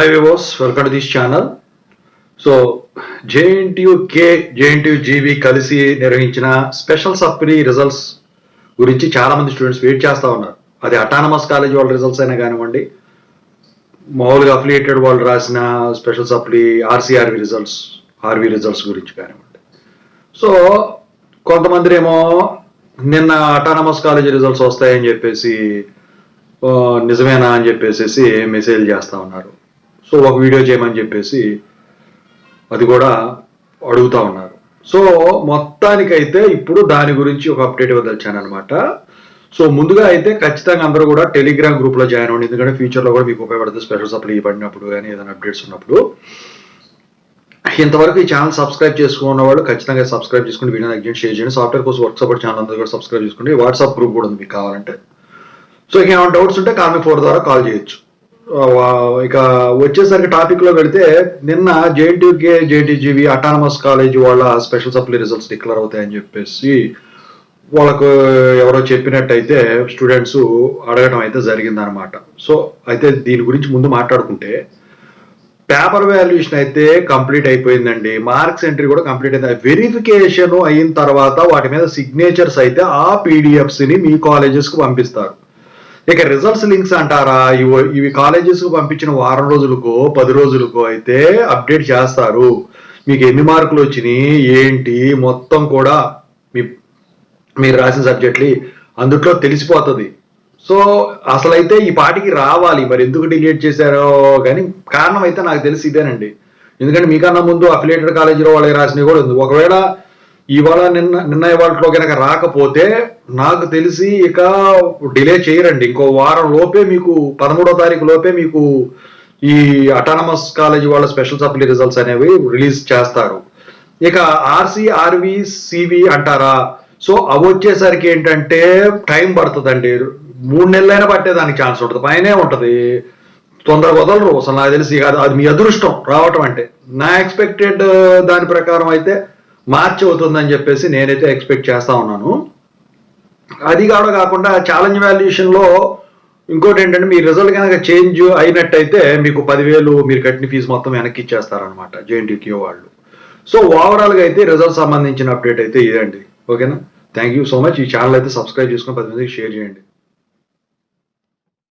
Hi viewers, welcome to this channel. So JNTU GV కలిసి నిర్వహించిన special supply results గురించి చాలా మంది స్టూడెంట్స్ వెయిట్ చేస్తూ ఉన్నారు. అది అటానమస్ కాలేజ్ వాళ్ళ రిజల్ట్స్ అయినా కానివ్వండి, మామూలుగా అఫిలియేటెడ్ వాళ్ళు రాసిన స్పెషల్ సప్లీ ఆర్వి రిజల్ట్స్ గురించి కానివ్వండి. సో కొంతమంది ఏమో నిన్న అటానమస్ కాలేజ్ రిజల్ట్స్ వస్తాయని చెప్పేసి నిజమేనా అని చెప్పేసి మెసేజ్ చేస్తూ ఉన్నారు. సో ఒక వీడియో చేయమని చెప్పేసి అది కూడా అడుగుతూ ఉన్నారు. సో మొత్తానికైతే ఇప్పుడు దాని గురించి ఒక అప్డేట్ ఇవ్వదలిచాను అనమాట. సో ముందుగా అయితే ఖచ్చితంగా అందరూ కూడా టెలిగ్రామ్ గ్రూప్లో జాయిన్ అవ్వండి, ఎందుకంటే ఫ్యూచర్లో కూడా మీకు ఉపయోగపడుతుంది స్పెషల్ సప్లీ పడినప్పుడు కానీ ఏదైనా అప్డేట్స్ ఉన్నప్పుడు. ఇంతవరకు ఈ ఛానల్ సబ్స్క్రైబ్ చేసుకున్న వాళ్ళు ఖచ్చితంగా సబ్స్క్రైబ్ చేసుకుని వీడియో లైక్ చేయండి, షేర్ చేయండి. Software course work support channel అందరూ కూడా సబ్స్క్రైబ్ చేసుకోండి. వాట్సాప్ గ్రూప్ కూడా ఉంది మీకు కావాలంటే. సో ఇక ఏమైనా డౌట్స్ ఉంటే కాల్ మీ 4 ద్వారా కాల్ చేయొచ్చు. ఇక వచ్చేసరికి టాపిక్ లో పెడితే నిన్న జేఎన్టీయూజీవీ అటానమస్ కాలేజ్ వాళ్ళ స్పెషల్ సప్లీ రిజల్ట్స్ డిక్లేర్ అవుతాయని చెప్పేసి వాళ్ళకు ఎవరో చెప్పినట్టయితే స్టూడెంట్స్ అడగటం అయితే జరిగిందనమాట. సో అయితే దీని గురించి ముందు మాట్లాడుకుంటే పేపర్ వాల్యుయేషన్ అయితే కంప్లీట్ అయిపోయిందండి. మార్క్స్ ఎంట్రీ కూడా కంప్లీట్ అయింది. వెరిఫికేషన్ అయిన తర్వాత వాటి మీద సిగ్నేచర్స్ అయితే ఆ పీడిఎఫ్స్ ని మీ కాలేజెస్ కు పంపిస్తారు. ఇక రిజల్ట్స్ లింక్స్ అంటారా, ఇవి కాలేజెస్ కు పంపించిన వారం రోజులకో 10 రోజులకో అయితే అప్డేట్ చేస్తారు. మీకు ఎన్ని మార్కులు వచ్చినాయి ఏంటి మొత్తం కూడా మీరు రాసిన సబ్జెక్టులు అందుట్లో తెలిసిపోతుంది. సో అసలైతే ఈ పాటికి రావాలి, మరి ఎందుకు డిలీట్ చేశారో కానీ కారణం అయితే నాకు తెలిసి ఇదేనండి. ఎందుకంటే మీకన్నా ముందు అఫిలియేటెడ్ కాలేజీలో వాళ్ళకి రాసినవి కూడా ఉంది. ఒకవేళ ఇవాళ నిన్న ఇవాళలో కనుక రాకపోతే నాకు తెలిసి ఇక డిలే చేయరండి. ఇంకో వారం లోపే మీకు 13వ తారీఖు లోపే మీకు ఈ అటానమస్ కాలేజ్ వాళ్ళ స్పెషల్ సప్లీ రిజల్ట్స్ అనేవి రిలీజ్ చేస్తారు. ఇక ఆర్వి సివి అంటారా, సో అవి వచ్చేసరికి ఏంటంటే టైం పడుతుందండి. 3 నెలలైనా పట్టేదానికి ఛాన్స్ ఉంటుంది, పైనే ఉంటుంది. తొందరగా వదలరు అసలు నాకు తెలిసి. అది మీ అదృష్టం రావటం అంటే. నా ఎక్స్పెక్టెడ్ దాని ప్రకారం అయితే మార్చ్ అవుతుందని చెప్పేసి నేనైతే ఎక్స్పెక్ట్ చేస్తా ఉన్నాను. అది కాకుండా ఛాలెంజ్ వాల్యుయేషన్ లో ఇంకోటి ఏంటంటే మీ రిజల్ట్ కనుక చేంజ్ అయినట్టయితే మీకు 10,000 మీరు కట్టిన ఫీజు మొత్తం వెనక్కి ఇచ్చేస్తారనమాట జేఎన్టీయూ వాళ్ళు. సో ఓవరాల్ గా అయితే రిజల్ట్ సంబంధించిన అప్డేట్ అయితే ఇదండి. ఓకేనా, థ్యాంక్ యూ సో మచ్. ఈ ఛానల్ అయితే సబ్స్క్రైబ్ చేసుకుని 10 మందికి షేర్ చేయండి.